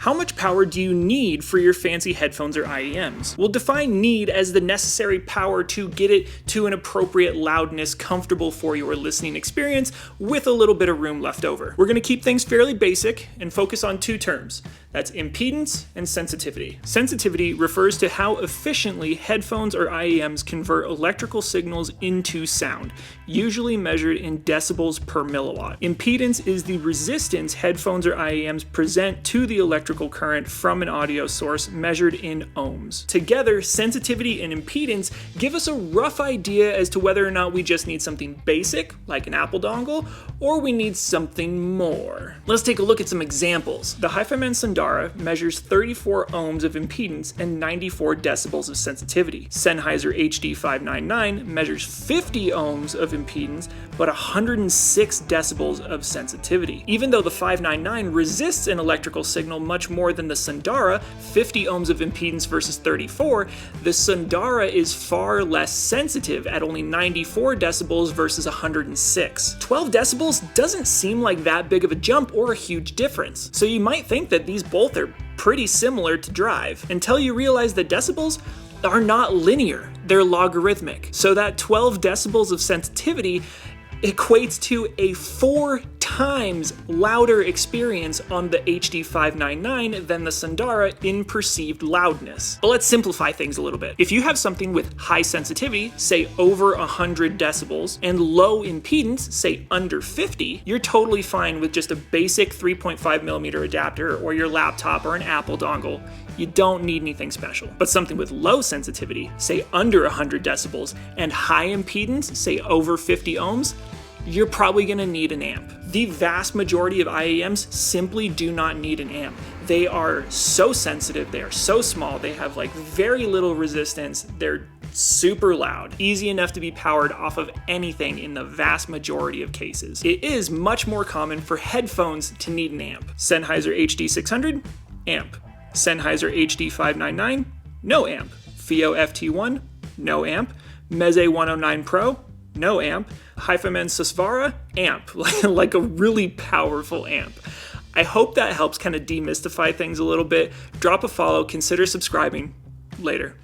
How much power do you need for your fancy headphones or IEMs? We'll define need as the necessary power to get it to an appropriate loudness comfortable for your listening experience with a little bit of room left over. We're going to keep things fairly basic and focus on two terms. That's impedance and sensitivity. Sensitivity refers to how efficiently headphones or IEMs convert electrical signals into sound, usually measured in decibels per milliwatt. Impedance is the resistance headphones or IEMs present to the electrical current from an audio source measured in ohms. Together, sensitivity and impedance give us a rough idea as to whether or not we just need something basic, like an Apple dongle, or we need something more. Let's take a look at some examples. The HiFiMan Sundara measures 34 ohms of impedance and 94 decibels of sensitivity. Sennheiser HD599 measures 50 ohms of impedance, but 106 decibels of sensitivity. Even though the 599 resists an electrical signal much more than the Sundara, 50 ohms of impedance versus 34, the Sundara is far less sensitive at only 94 decibels versus 106. 12 decibels doesn't seem like that big of a jump or a huge difference. So you might think that these both are pretty similar to drive, until you realize that decibels are not linear, they're logarithmic. So that 12 decibels of sensitivity equates to a 4 times louder experience on the HD599 than the Sundara in perceived loudness. But let's simplify things a little bit. If you have something with high sensitivity, say over 100 decibels, and low impedance, say under 50, you're totally fine with just a basic 3.5mm adapter or your laptop or an Apple dongle. You don't need anything special. But something with low sensitivity, say under 100 decibels, and high impedance, say over 50 ohms, you're probably going to need an amp. The vast majority of IEMs simply do not need an amp. They are so sensitive, they are so small, they have like very little resistance, they're super loud, easy enough to be powered off of anything in the vast majority of cases. It is much more common for headphones to need an amp. Sennheiser HD600, amp. Sennheiser HD599, no amp. FiO FT1, no amp. Meze 109 Pro, no amp. HiFiMan Susvara, amp, like a really powerful amp. I hope that helps kind of demystify things a little bit. Drop a follow, consider subscribing. Later.